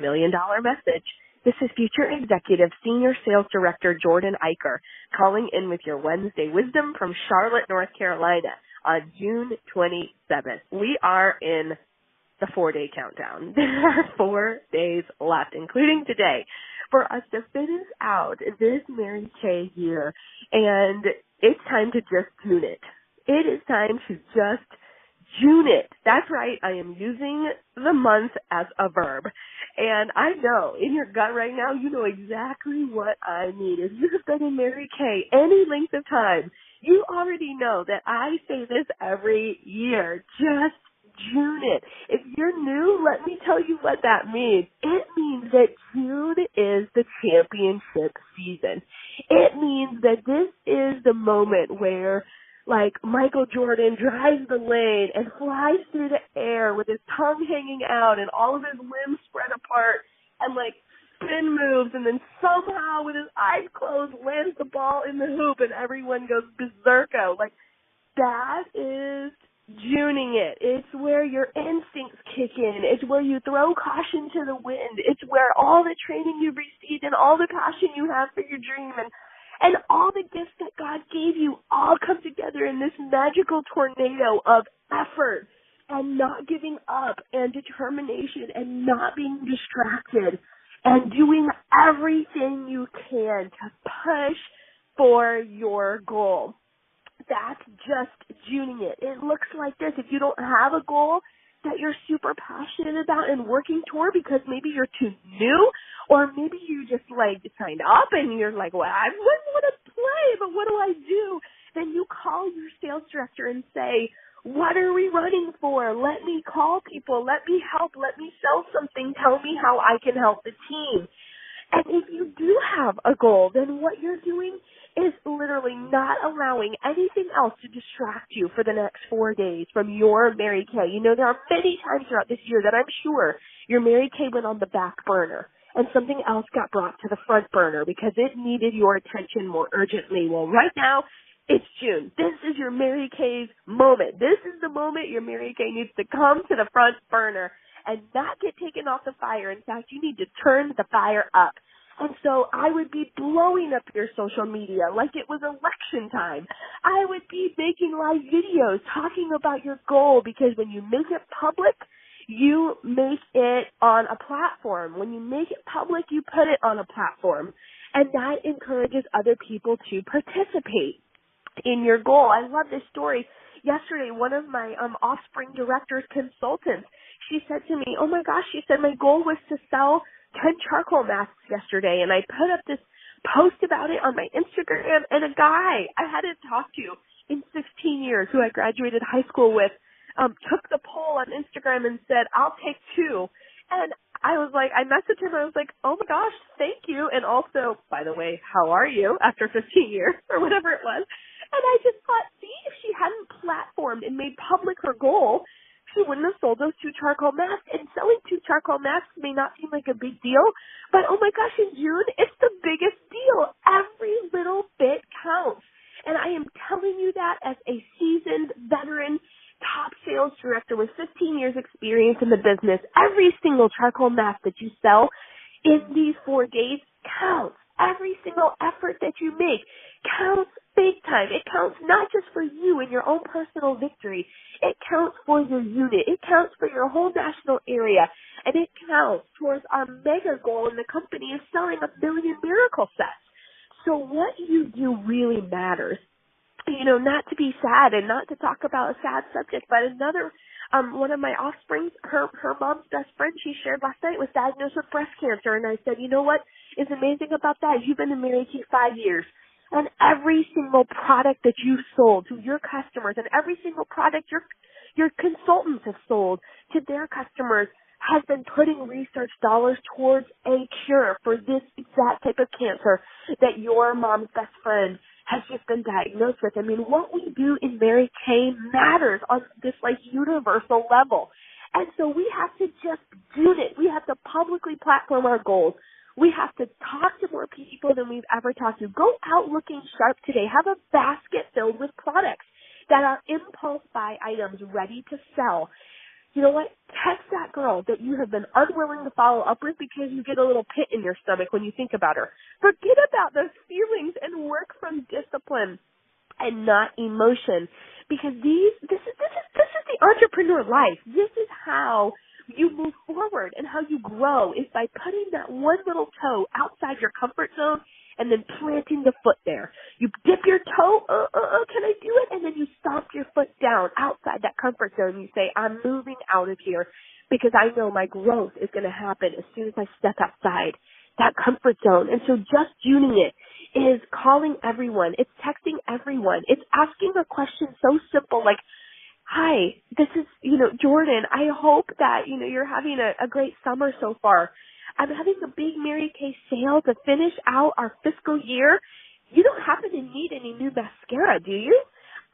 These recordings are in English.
Million Dollar Message. This is future executive senior sales director Jordan Eicher calling in with your Wednesday wisdom from Charlotte, North Carolina on June 27th. We are in the 4-day countdown. There are 4 days left, including today, for us to finish out this Mary Kay year, and it's time to just tune it. It is time to just June it. That's right. I am using the month as a verb. And I know in your gut right now, you know exactly what I mean. If you have been in Mary Kay any length of time, you already know that I say this every year. Just June it. If you're new, let me tell you what that means. It means that June is the championship season. It means that this is the moment where like Michael Jordan drives the lane and flies through the air with his tongue hanging out and all of his limbs spread apart and like spin moves and then somehow with his eyes closed lands the ball in the hoop and everyone goes berserko. Like that is Juning it. It's where your instincts kick in. It's where you throw caution to the wind. It's where all the training you've received and all the passion you have for your dream and all the gifts that God gave you all come together in this magical tornado of effort and not giving up and determination and not being distracted and doing everything you can to push for your goal. That's just Juning it. It looks like this. If you don't have a goal that you're super passionate about and working toward because maybe you're too new or maybe you just like signed up and you're like, well, I wouldn't want to play, but what do I do? Then you call your sales director and say, what are we running for? Let me call people. Let me help. Let me sell something. Tell me how I can help the team. And if you do have a goal, then what you're doing is literally not allowing anything else to distract you for the next 4 days from your Mary Kay. You know, there are many times throughout this year that I'm sure your Mary Kay went on the back burner and something else got brought to the front burner because it needed your attention more urgently. Well, right now, it's June. This is your Mary Kay's moment. This is the moment your Mary Kay needs to come to the front burner and not get taken off the fire. In fact, you need to turn the fire up. And so I would be blowing up your social media like it was election time. I would be making live videos talking about your goal because when you make it public, you make it on a platform. When you make it public, you put it on a platform. And that encourages other people to participate in your goal. I love this story. Yesterday, one of my Offspring Directors consultants, she said to me, oh my gosh, she said my goal was to sell 10 charcoal masks yesterday, and I put up this post about it on my Instagram, and a guy I hadn't talked to in 16 years who I graduated high school with took the poll on Instagram and said, I'll take 2. And I was like, I messaged him, I was like, oh my gosh, thank you, and also, by the way, how are you after 15 years, or whatever it was. And I just thought, see, if she hadn't platformed and made public her goal, she wouldn't have sold those 2 charcoal masks. And selling 2 charcoal masks may not seem like a big deal, but oh my gosh, in June, it's the biggest deal. Every little bit counts. And I am telling you that as a seasoned veteran top sales director with 15 years experience in the business. Every single charcoal mask that you sell in these 4 days counts. Every single effort that you make counts big time. It counts not just for you and your own personal victory. It counts for your unit. It counts for your whole national area. And it counts towards our mega goal in the company of selling 1 million miracle sets. So what you do really matters. You know, not to be sad and not to talk about a sad subject, but another, one of my offsprings, her mom's best friend, she shared last night was diagnosed with breast cancer. And I said, you know what is amazing about that? You've been in Mary Kay 5 years. And every single product that you've sold to your customers and every single product your consultants have sold to their customers has been putting research dollars towards a cure for this exact type of cancer that your mom's best friend has just been diagnosed with. I mean, what we do in Mary Kay matters on this like universal level. And so we have to just do it. We have to publicly platform our goals. We have to talk to more people than we've ever talked to. Go out looking sharp today. Have a basket filled with products that are impulse buy items ready to sell. You know what? Text that girl that you have been unwilling to follow up with because you get a little pit in your stomach when you think about her. Forget about those feelings and work from discipline and not emotion, because this is the entrepreneur life. This is how you move forward and how you grow, is by putting that one little toe outside your comfort zone and then planting the foot there. You dip your toe, can I do it? And then you stomp your foot down outside that comfort zone. You say, I'm moving out of here because I know my growth is going to happen as soon as I step outside that comfort zone. And so just doing it is calling everyone. It's texting everyone. It's asking a question so simple like, hi, this is, Jordan. I hope that, you're having a great summer so far. I'm having a big Mary Kay sale to finish out our fiscal year. You don't happen to need any new mascara, do you?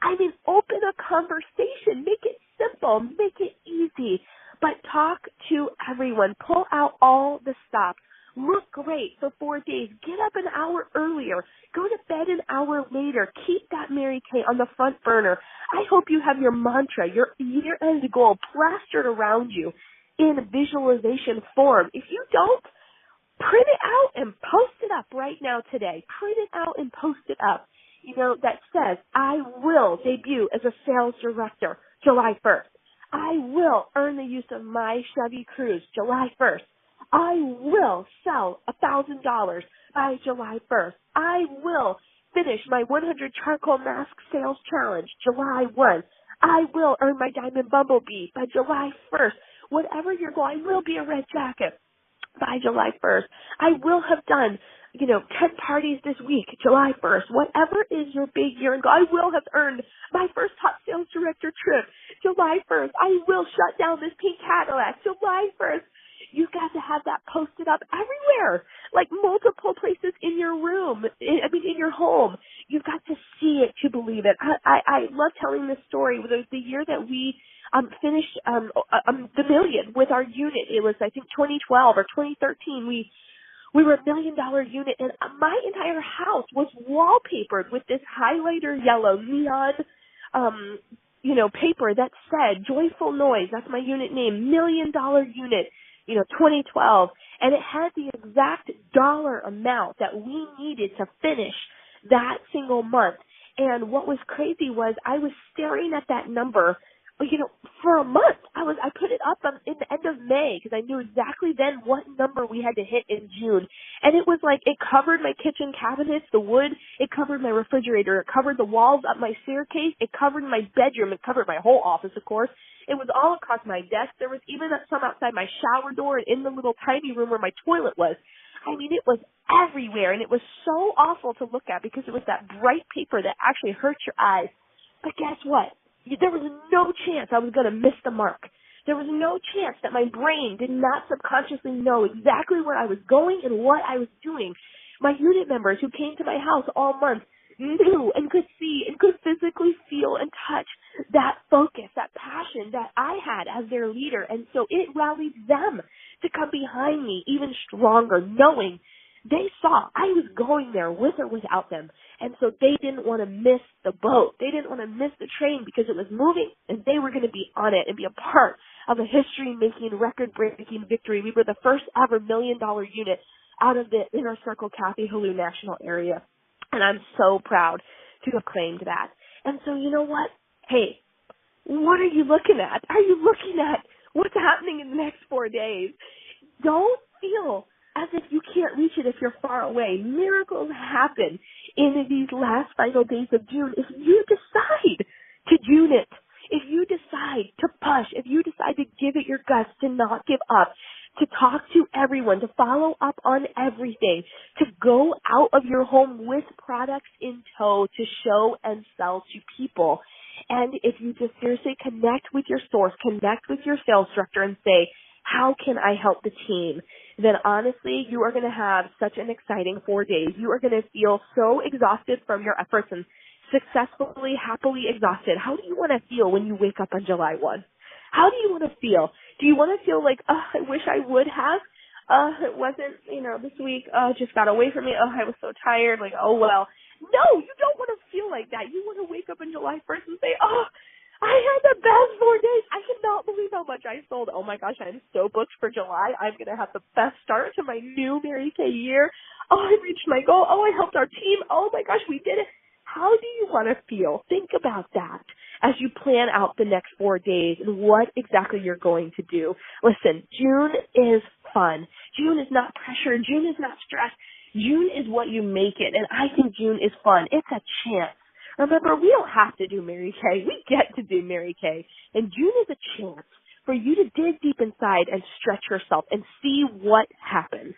I mean, open a conversation. Make it simple. Make it easy. But talk to everyone. Pull out all the stops. Look great for 4 days. Get up an hour earlier. Go to bed an hour later. Keep that Mary Kay on the front burner. I hope you have your mantra, your year-end goal plastered around you in visualization form. If you don't, print it out and post it up right now today. Print it out and post it up. That says, I will debut as a sales director July 1st. I will earn the use of my Chevy Cruze July 1st. I will sell $1,000 by July 1st. I will finish my 100 charcoal mask sales challenge July 1. I will earn my Diamond Bumblebee by July 1st. Whatever your goal, I will be a red jacket by July 1st. I will have done, 10 parties this week, July 1st. Whatever is your big year-end goal, I will have earned my first top sales director trip, July 1st. I will shut down this pink Cadillac, July 1st. You've got to have that posted up everywhere, like multiple places in your room, in your home. You've got to see it to believe it. I love telling this story. It was the year that we finished the million with our unit. It was, I think, 2012 or 2013. We were $1 million unit, and my entire house was wallpapered with this highlighter yellow neon, paper that said "Joyful Noise." That's my unit name, $1 million unit. 2012, and it had the exact dollar amount that we needed to finish that single month. And what was crazy was I was staring at that number, for a month. I put it up in the end of May because I knew exactly then what number we had to hit in June. And it was like, it covered my kitchen cabinets, the wood, it covered my refrigerator, it covered the walls up my staircase, it covered my bedroom, it covered my whole office, of course. It was all across my desk. There was even some outside my shower door and in the little tiny room where my toilet was. I mean, it was everywhere, and it was so awful to look at because it was that bright paper that actually hurt your eyes. But guess what? There was no chance I was going to miss the mark. There was no chance that my brain did not subconsciously know exactly where I was going and what I was doing. My unit members who came to my house all month knew and could see and could physically feel and touch that focus, that passion that I had as their leader. And so it rallied them to come behind me even stronger, knowing they saw I was going there with or without them. And so they didn't want to miss the boat. They didn't want to miss the train because it was moving and they were going to be on it and be a part of a history-making, record-breaking victory. We were the first ever $1 million unit out of the Inner Circle Kathy Halou National Area. And I'm so proud to have claimed that. And so you know what? Hey, what are you looking at? Are you looking at what's happening in the next 4 days? Don't feel as if you can't reach it if you're far away. Miracles happen in these last final days of June if you decide to June it, if you decide to push, if you decide to give it your guts, to not give up, to talk to everyone, to follow up on everything, to go out of your home with products in tow to show and sell to people. And if you just seriously connect with your source, connect with your sales director and say, how can I help the team? Then honestly, you are going to have such an exciting 4 days. You are going to feel so exhausted from your efforts and successfully, happily exhausted. How do you want to feel when you wake up on July 1? How do you want to feel? Do you want to feel like, oh, I wish I would have? It wasn't, this week, just got away from me. Oh, I was so tired. Like, oh, well. No, you don't want to feel like that. You want to wake up on July 1st and say, oh, I had the best 4 days. I cannot believe how much I sold. Oh my gosh, I'm so booked for July. I'm going to have the best start to my new Mary Kay year. Oh, I reached my goal. Oh, I helped our team. Oh my gosh, we did it. How do you want to feel? Think about that as you plan out the next 4 days and what exactly you're going to do. Listen, June is fun. June is not pressure. June is not stress. June is what you make it, and I think June is fun. It's a chance. Remember, we don't have to do Mary Kay. We get to do Mary Kay. And June is a chance for you to dig deep inside and stretch yourself and see what happens.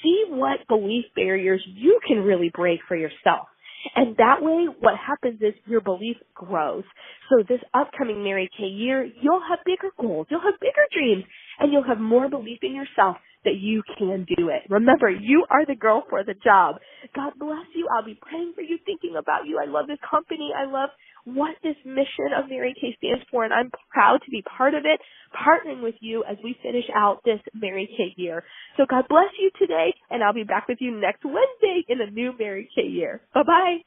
See what belief barriers you can really break for yourself. And that way, what happens is your belief grows. So this upcoming Mary Kay year, you'll have bigger goals, you'll have bigger dreams, and you'll have more belief in yourself that you can do it. Remember, you are the girl for the job. God bless you. I'll be praying for you, thinking about you. I love this company. I love what this mission of Mary Kay stands for, and I'm proud to be part of it, partnering with you as we finish out this Mary Kay year. So God bless you today, and I'll be back with you next Wednesday in a new Mary Kay year. Bye-bye.